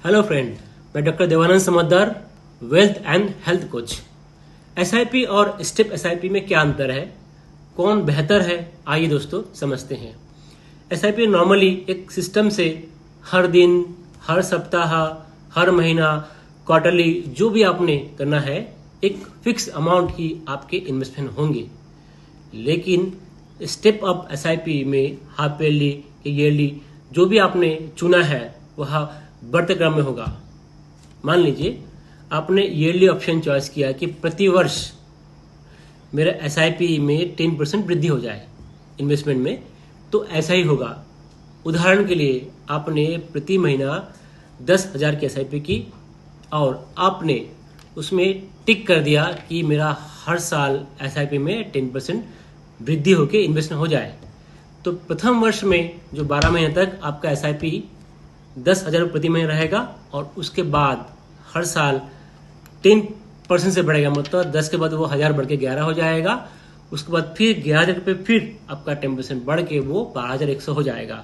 Hello friend, मैं doctor Devanand Samaddar, wealth and health coach. SIP और step SIP में क्या अंतर है, कौन बेहतर है, आइए दोस्तों समझते हैं। एसआईपी नॉर्मली एक सिस्टम से हर दिन, हर सप्ताह, हर महीना, क्वार्टरली जो भी आपने करना है, एक फिक्स अमाउंट ही आपके इन्वेस्टमेंट होंगे। लेकिन स्टेप अप एसआईपी में हाफ ईयरली, ईयरली जो भी आपने चुना है वह बढ़ते क्रम में होगा। मान लीजिए आपने ईयरली ऑप्शन चॉइस किया कि प्रति वर्ष मेरा एसआईपी में 10% वृद्धि हो जाए इन्वेस्टमेंट में, तो ऐसा ही होगा। उदाहरण के लिए आपने प्रति महीना 10,000 की एसआईपी की और आपने उसमें टिक कर दिया कि मेरा हर साल एसआईपी में 10% वृद्धि होकर इन्वेस्टमेंट हो जाए। तो प्रथम वर्ष में जो 12 महीने तक आपका एसआईपी 10,000 प्रति महीने रहेगा और उसके बाद हर साल 10% से बढ़ेगा, मतलब 10 के बाद वो 1000 बढ़ के 11 हो जाएगा। उसके बाद फिर 11,000 पे फिर आपका 10% बढ़ के वो 12,100 हो जाएगा।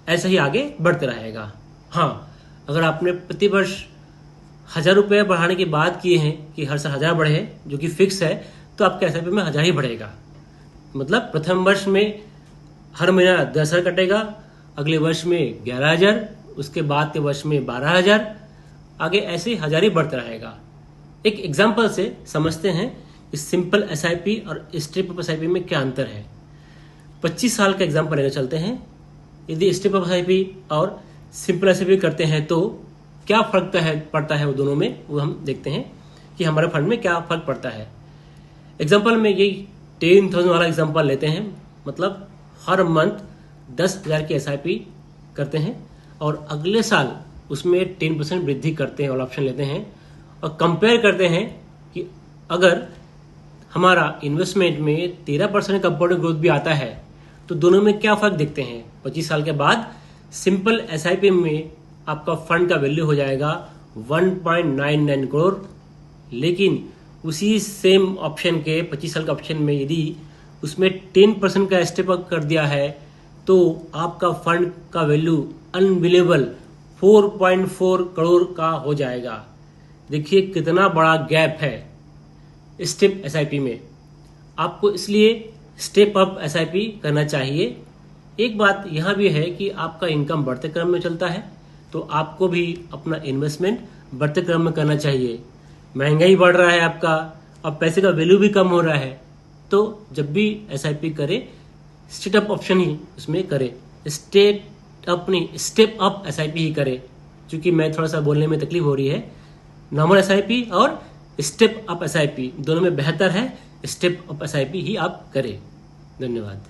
ऐसे ही आगे बढ़ते रहेगा। हाँ, अगर आपने प्रति वर्ष 1000 रुपये बढ़ाने की बात की है कि हर साल 1000 बढ़े, जो कि फिक्स है, तो आपके एसआईपी में 1000 ही बढ़ेगा। मतलब प्रथम वर्ष में हर महीना 10,000 कटेगा, अगले वर्ष में 11,000, उसके बाद के वर्ष में 12,000, आगे ऐसे ही 1000 ही बढ़ता रहेगा। एक एग्जाम्पल से समझते हैं इस सिंपल एसआईपी और स्टेप अप एसआईपी में क्या अंतर है। 25 साल का एग्जाम्पल लेकर चलते हैं। यदि स्टेप अप एसआईपी और सिंपल एसआईपी करते हैं तो क्या फर्क पड़ता है वो दोनों में, वो हम देखते हैं कि हमारे फंड में क्या फर्क पड़ता है। एग्जाम्पल में यही 10,000 वाला एग्जाम्पल लेते हैं, मतलब हर मंथ 10,000 की एसआईपी करते हैं और अगले साल उसमें 10% वृद्धि करते हैं और ऑप्शन लेते हैं और कंपेयर करते हैं कि अगर हमारा इन्वेस्टमेंट में 13% कंपाउंडिंग ग्रोथ भी आता है तो दोनों में क्या फर्क देखते हैं। 25 साल के बाद सिंपल एसआईपी में आपका फंड का वैल्यू हो जाएगा 1.99 करोड़, लेकिन उसी सेम ऑप्शन के 25 साल का ऑप्शन में यदि उसमें 10% का स्टेप अप कर दिया है तो आपका फंड का वैल्यू अनबिलीवेबल 4.4 करोड़ का हो जाएगा। देखिए कितना बड़ा गैप है स्टेप एसआईपी में। आपको इसलिए स्टेप अप एसआईपी करना चाहिए। एक बात यहां भी है कि आपका इनकम बढ़ते क्रम में चलता है तो आपको भी अपना इन्वेस्टमेंट बढ़ते क्रम में करना चाहिए। महंगाई बढ़ रहा है आपका, अब पैसे का वैल्यू भी कम हो रहा है, तो जब भी एसआईपी करे स्टेप अप ऑप्शन ही उसमें करे, स्टेप अप एसआईपी ही करे। क्योंकि मैं थोड़ा सा बोलने में तकलीफ हो रही है। नॉर्मल एसआईपी और स्टेप अप एसआईपी दोनों में बेहतर है स्टेप अप एसआईपी ही आप करें। धन्यवाद।